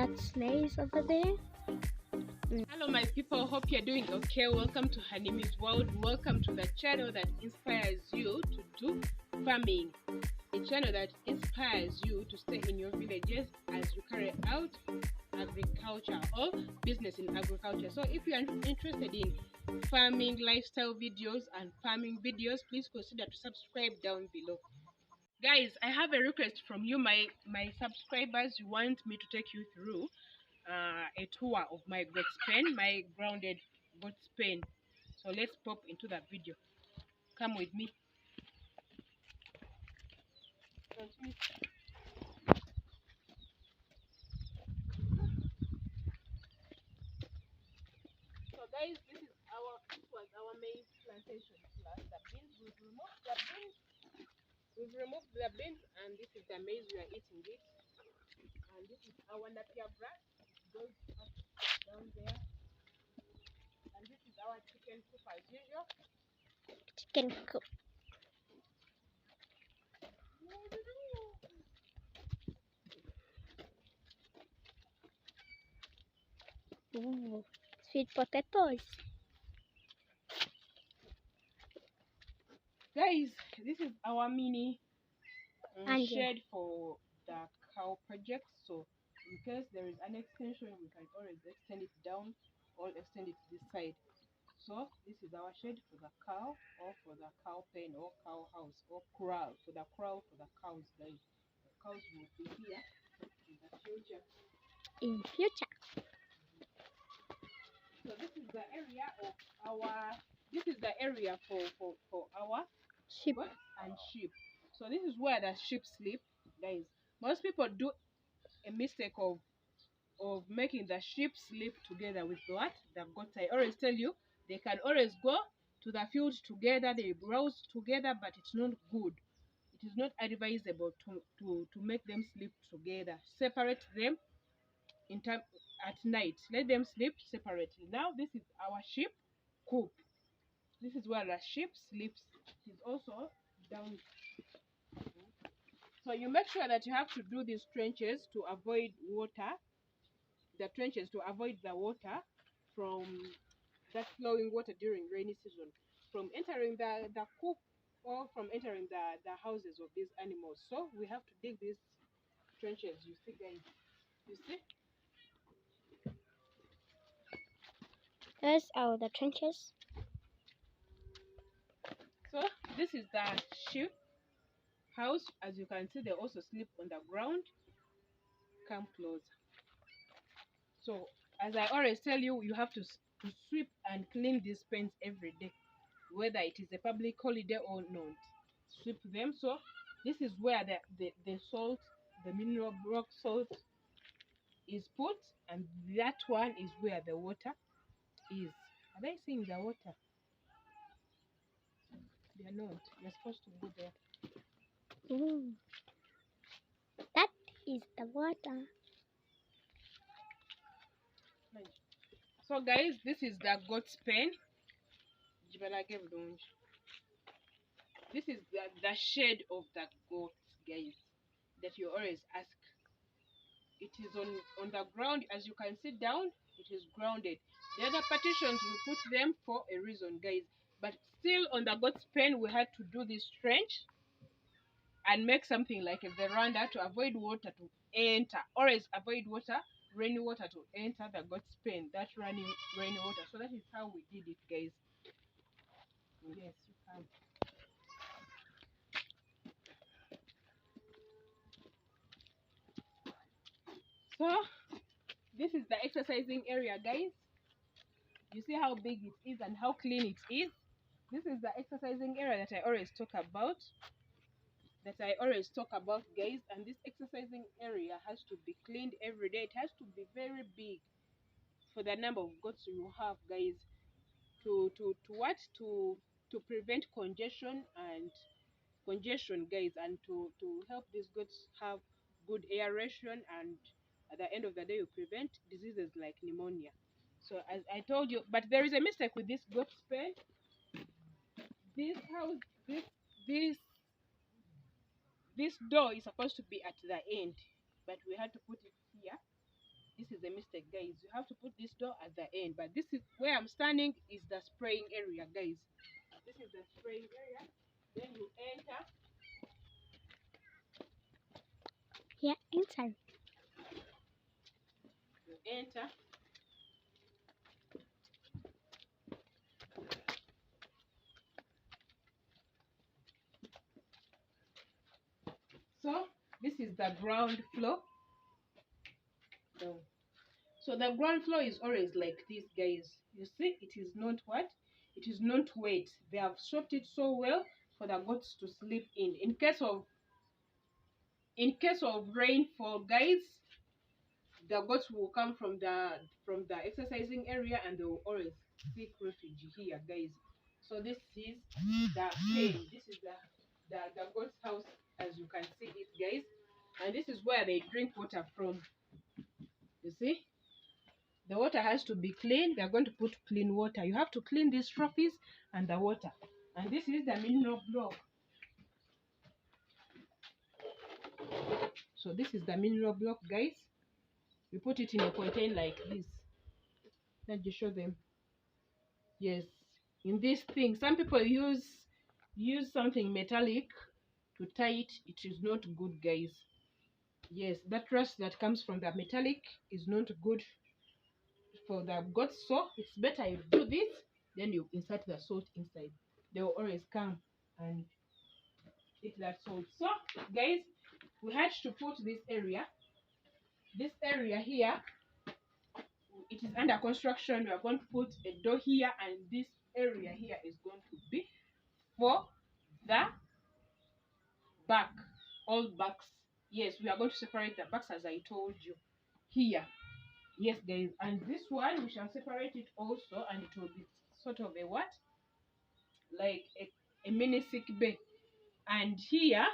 that snails over there. Hello my people, hope you're doing okay. Welcome to Hanimi's World. Welcome to the channel that inspires you to do farming, a channel that inspires you to stay in your villages as you carry out agriculture or business in agriculture. So if you are interested in farming lifestyle videos and farming videos, please consider to subscribe down below. Guys, I have a request from you, my subscribers. You want me to take you through a tour of my goat's pen, my grounded goat's pen. So let's pop into that video. Come with me. So guys, this was our maize plantation plus the beans. We've removed the beans, and this is the maize we are eating it. And this is our napier grass. It goes up down there. And this is our chicken coop as usual. Chicken coop. Ooh, sweet potatoes. Guys, this is our mini shed for the cow project. So in case there is an extension, we can always extend it down or extend it this side. So this is our shed for the cow, or for the cow pen, or cow house, or corral, for the cows, guys. The cows will be here in the future. So this is the area of our, this is the area for our Sheep and sheep. So this is where the sheep sleep, guys. Most people do a mistake of making the sheep sleep together with what? The goats. I always tell you, they can always go to the field together, they browse together, but it's not good. It is not advisable to make them sleep together. Separate them in time at night. Let them sleep separately. Now this is our sheep coop. This is where the sheep sleeps. It is also down. So you make sure that you have to do these trenches to avoid water. The trenches to avoid the water from that flowing water during rainy season from entering the coop or from entering the houses of these animals. So we have to dig these trenches. You see, guys. You see? There's the trenches. So this is the sheep house. As you can see, they also sleep on the ground. Come closer. So as I always tell you, you have to sweep and clean these pens every day, whether it is a public holiday or not. Sweep them. So this is where the salt, the mineral rock salt, is put, and that one is where the water is. Are they seeing the water? They are not. You're supposed to go there. Ooh. That is the water. So guys, this is the goat's pen. This is the shade of the goats, guys, that you always ask. It is on the ground. As you can see down, it is grounded. The other partitions, we put them for a reason, guys. But still on the goat's pen, we had to do this trench and make something like a veranda to avoid water to enter. Always avoid water, rainy water to enter the goat's pen. That running rainy water. So that is how we did it, guys. Yes, you can. So this is the exercising area, guys. You see how big it is and how clean it is. This is the exercising area that I always talk about. Guys. And this exercising area has to be cleaned every day. It has to be very big for the number of goats you have, guys. To prevent congestion, guys, and to help these goats have good aeration, and at the end of the day you prevent diseases like pneumonia. So as I told you, but there is a mistake with this goat's pen. This house, this door is supposed to be at the end, but we had to put it here. this is the mistake, guys. You have to put this door at the end, but this is where I'm standing is the spraying area, guys. This is the spraying area. Then you enter. Yeah, inside. You enter. So this is the ground floor. So the ground floor is always like this, guys. You see, it is not what? It is not wet. They have swept it so well for the goats to sleep in. In case of rainfall, guys, the goats will come from the exercising area and they will always seek refuge here, guys. So this is the pen. This is the goat's house, as you can see it, guys. And this is where they drink water from. You see, the water has to be clean. They're going to put clean water. You have to clean these trophies and the water. And this is the mineral block. So this is the mineral block, guys. We put it in a container like this. Let me show them. Yes, in this thing, some people use something metallic to tie it. It is not good, guys. Yes, that rust that comes from the metallic is not good for the goats. So it's better you do this, then you insert the salt inside. They will always come and eat that salt. So guys, we had to put this area here, it is under construction. We are going to put a door here, and this area here is going to be for the back, all backs. Yes, we are going to separate the backs as I told you here. Yes, guys, and this one we shall separate it also, and it will be sort of a what? Like a mini sick bay. And here,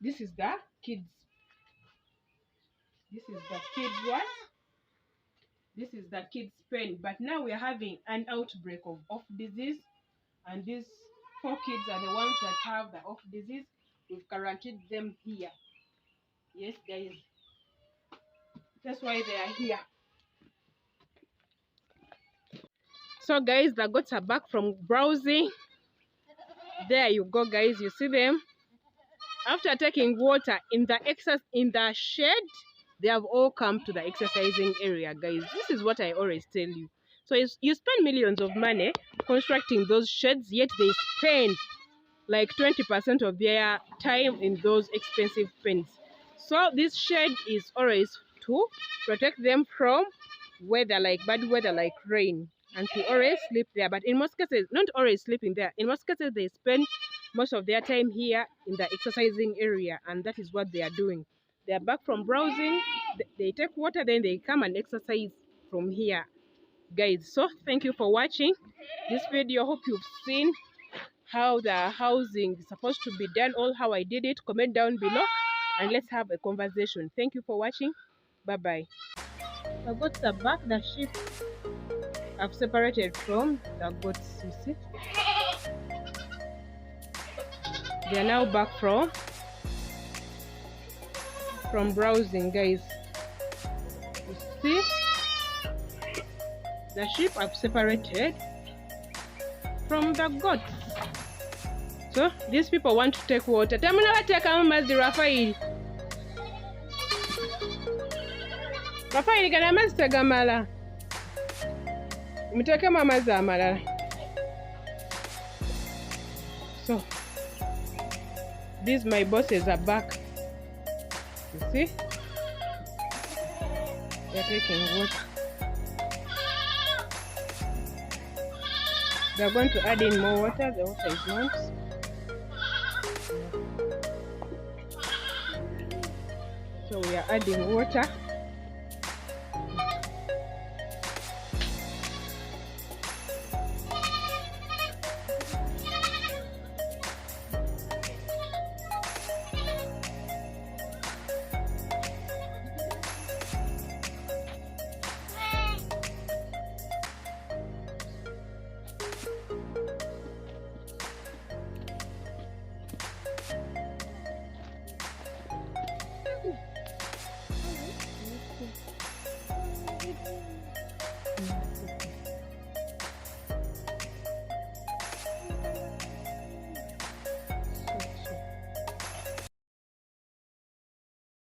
this is the kids. This is the kids what? This is the kids pen. But now we are having an outbreak of off disease, and these 4 kids are the ones that have the off disease. We've quarantined them here. Yes, guys. That's why they are here. So guys, the goats are back from browsing. There you go, guys. You see them? After taking water in the shed, they have all come to the exercising area, guys. This is what I always tell you. So you spend millions of money constructing those sheds, yet they spend like 20% of their time in those expensive pens. So this shed is always to protect them from weather, like bad weather, like rain, and to always sleep there. But in most cases, not always sleeping there. In most cases, they spend most of their time here in the exercising area, and that is what they are doing. They are back from browsing, they take water, then they come and exercise from here, guys. So thank you for watching this video. Hope you've seen how the housing is supposed to be done, or how I did it. Comment down below and let's have a conversation. Thank you for watching. Bye bye. The goats are back. The sheep I've separated from the goats, you see. They are now back from browsing, guys. You see, the sheep I've separated from the goats. So these people want to take water. Rafael, kana amazi tegamala. Mutekemu amazi amalala. So these my bosses are back. You see? They're taking water. They're going to add in more water. The water is nice. So we are adding water.